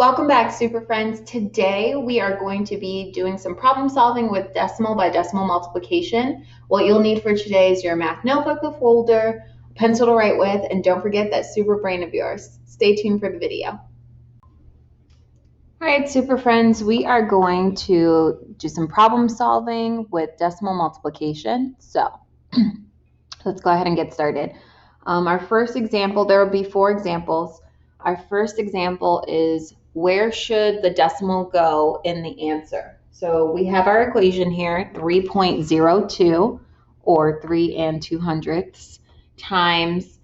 Welcome back, Super Friends. Today we are going to be doing some problem solving with decimal by decimal multiplication. What you'll need for today is your math notebook, a folder, a pencil to write with, and don't forget that super brain of yours. Stay tuned for the video. All right, Super Friends, we are going to do some problem solving with decimal multiplication. So let's go ahead and get started. Our first example, there will be 4 examples. Our first example is where should the decimal go in the answer? So we have our equation here, 3.02 or 3 200 times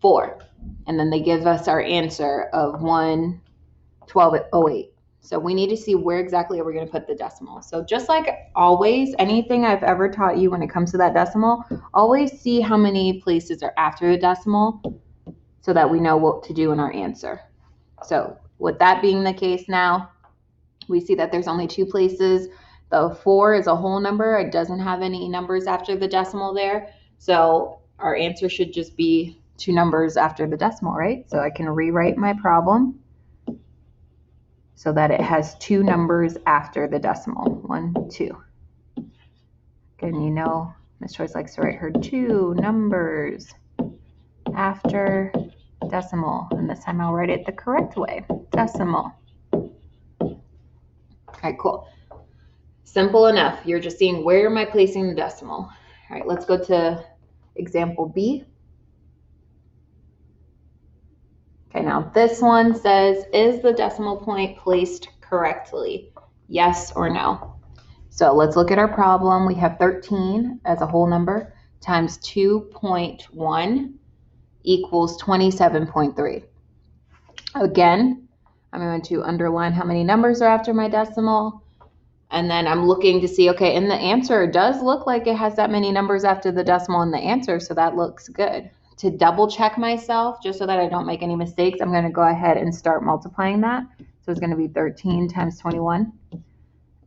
4. And then they give us our answer of 112.08. So we need to see where exactly are we going to put the decimal. So just like always, anything I've ever taught you when it comes to that decimal, always see how many places are after the decimal so that we know what to do in our answer. So with that being the case now, we see that there's only 2 places. The 4 is a whole number. It doesn't have any numbers after the decimal there. So our answer should just be 2 numbers after the decimal, right? So I can rewrite my problem so that it has 2 numbers after the decimal, 1, 2. Again, you know, Miss Joyce likes to write her 2 numbers after decimal, and this time I'll write it the correct way, decimal. All right, cool. Simple enough. You're just seeing where am I placing the decimal. All right, let's go to example B. Okay, now this one says, is the decimal point placed correctly? Yes or no? So let's look at our problem. We have 13 as a whole number times 2.1 equals 27.3. Again, I'm going to underline how many numbers are after my decimal. And then I'm looking to see, okay, in the answer, it does look like it has that many numbers after the decimal in the answer, so that looks good. To double check myself, just so that I don't make any mistakes, I'm going to go ahead and start multiplying that. So it's going to be 13 times 21.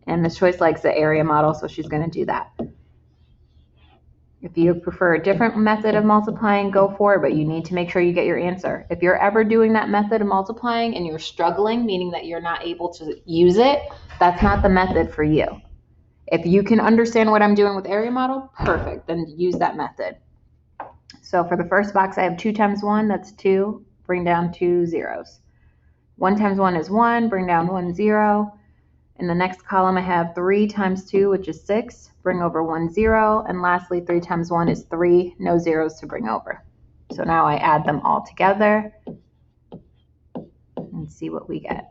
And Ms. Joyce likes the area model, so she's going to do that. If you prefer a different method of multiplying, go for it, but you need to make sure you get your answer. If you're ever doing that method of multiplying and you're struggling, meaning that you're not able to use it, that's not the method for you. If you can understand what I'm doing with area model, perfect, then use that method. So for the first box, I have 2 times 1, that's 2, bring down 2 zeros. 1 times 1 is 1, bring down 1 0. In the next column, I have 3 times 2, which is 6, bring over 1 0. And lastly, 3 times 1 is 3, no zeros to bring over. So now I add them all together and see what we get.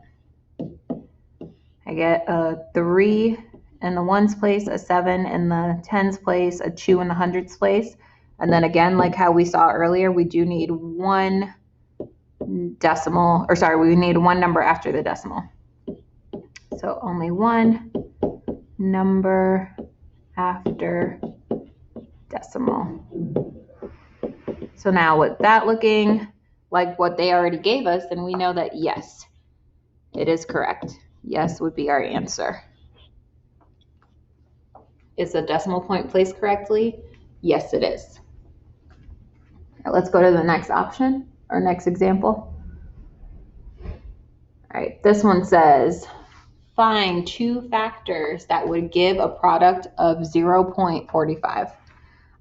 I get a 3 in the ones place, a 7 in the tens place, a 2 in the hundreds place. And then again, like how we saw earlier, we do need one decimal, or sorry, we need 1 number after the decimal. So only 1 number after decimal. So now with that looking like what they already gave us, then we know that yes, it is correct. Yes would be our answer. Is the decimal point placed correctly? Yes, it is. All right, let's go to the next option or next example. All right, this one says, find 2 factors that would give a product of 0.45.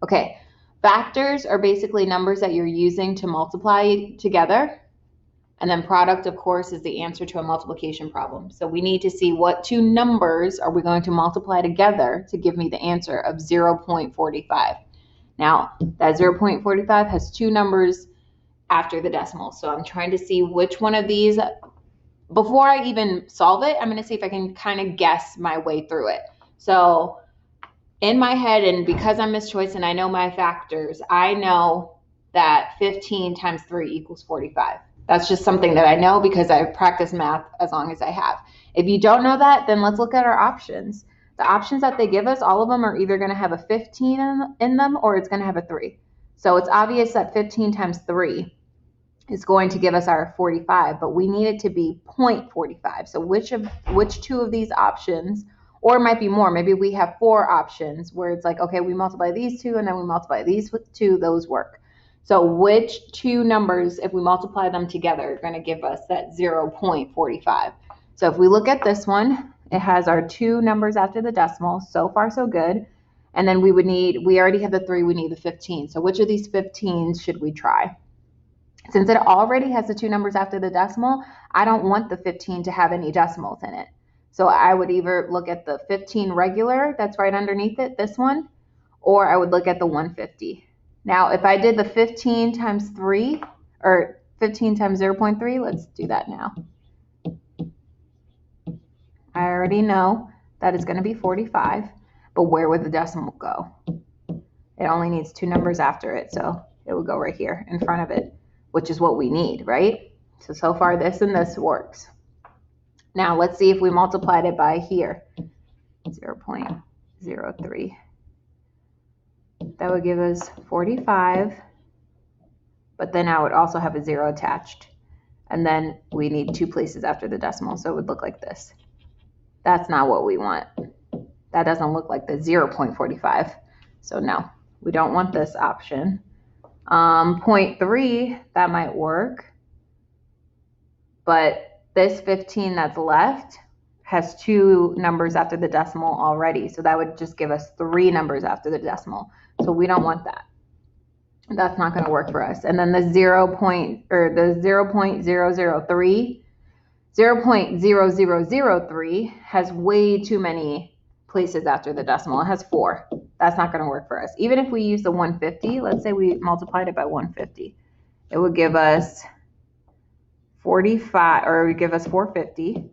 Okay, factors are basically numbers that you're using to multiply together. And then product, of course, is the answer to a multiplication problem. So we need to see what 2 numbers are we going to multiply together to give me the answer of 0.45. Now, that 0.45 has 2 numbers after the decimal. So I'm trying to see which one of these. Before I even solve it, I'm going to see if I can kind of guess my way through it. So in my head, and because I'm Miss Joyce and I know my factors, I know that 15 times 3 equals 45. That's just something that I know because I've practiced math as long as I have. If you don't know that, then let's look at our options. The options that they give us, all of them are either going to have a 15 in them or it's going to have a 3. So it's obvious that 15 times 3 is going to give us our 45, but we need it to be 0.45. So which 2 of these options, or it might be more, maybe we have 4 options where it's like, okay, we multiply these 2 and then we multiply these with 2, those work. So which two numbers, if we multiply them together, are going to give us that 0.45? So if we look at this one, it has our two numbers after the decimal. So far, so good. And then we already have the 3, we need the 15. So which of these 15s should we try? Since it already has the two numbers after the decimal, I don't want the 15 to have any decimals in it. So I would either look at the 15 regular that's right underneath it, this one, or I would look at the 150. Now, if I did the 15 times 3, or 15 times 0.3, let's do that now. I already know that it's going to be 45, but where would the decimal go? It only needs two numbers after it, so it would go right here in front of it, which is what we need, right? So far this and this works. Now let's see if we multiplied it by here, 0.03. That would give us 45, but then I would also have a 0 attached. And then we need two places after the decimal, so it would look like this. That's not what we want. That doesn't look like the 0.45. So no, we don't want this option. 0.3, that might work. But this 15 that's left has two numbers after the decimal already. So that would just give us three numbers after the decimal. So we don't want that. That's not going to work for us. And then the 0.0003 has way too many places after the decimal. It has 4. That's not going to work for us. Even if we use the 150, let's say we multiplied it by 150, it would give us 45, or it would give us 450,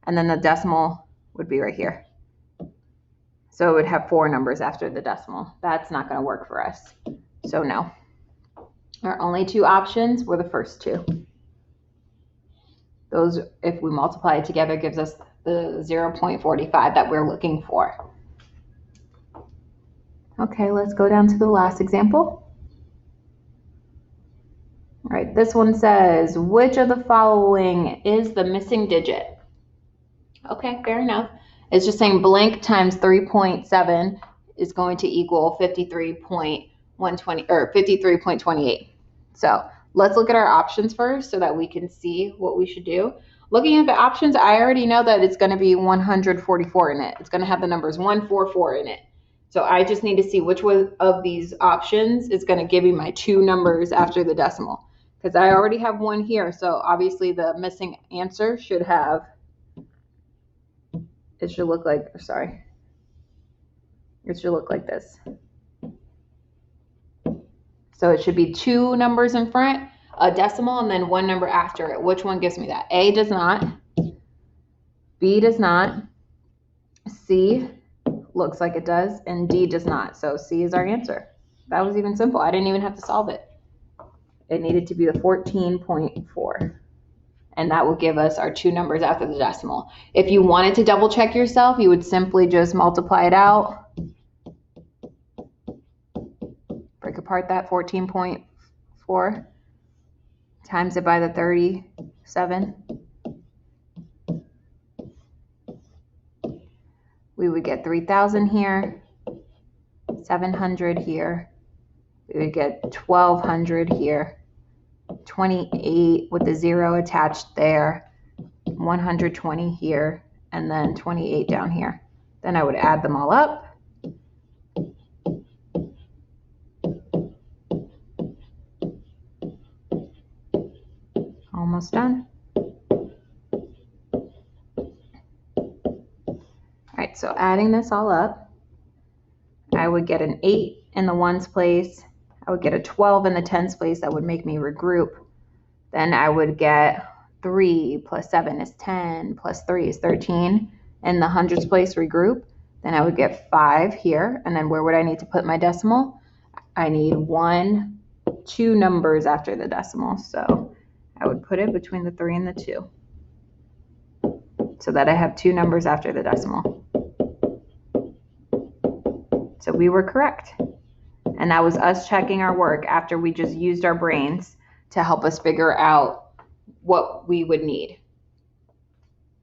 and then the decimal would be right here. So it would have 4 numbers after the decimal. That's not going to work for us. So no. Our only two options were the first two. Those, if we multiply it together, gives us the 0.45 that we're looking for. Okay, let's go down to the last example. All right, this one says, which of the following is the missing digit? Okay, fair enough. It's just saying blank times 3.7 is going to equal 53.120 or 53.28. So let's look at our options first so that we can see what we should do. Looking at the options, I already know that it's going to be 144 in it. It's going to have the numbers 144 in it. So I just need to see which one of these options is going to give me my two numbers after the decimal. Because I already have one here, so obviously the missing answer should have, it should look like this. So it should be two numbers in front, a decimal, and then one number after it. Which one gives me that? A does not, B does not, C looks like it does, and D does not. So C is our answer. That was even simple. I didn't even have to solve it. It needed to be the 14.4. And that will give us our two numbers after the decimal. If you wanted to double check yourself, you would simply just multiply it out. Break apart that 14.4, times it by the 37. We would get 3,000 here, 700 here. We would get 1,200 here, 28 with the 0 attached there, 120 here, and then 28 down here. Then I would add them all up. Almost done. All right, so adding this all up, I would get an 8 in the ones place. I would get a 12 in the tens place. That would make me regroup. Then I would get 3 plus 7 is 10 plus 3 is 13. In the hundreds place, regroup. Then I would get 5 here. And then where would I need to put my decimal? I need 2 numbers after the decimal. So I would put it between the 3 and the 2 so that I have 2 numbers after the decimal. So we were correct. And that was us checking our work after we just used our brains to help us figure out what we would need.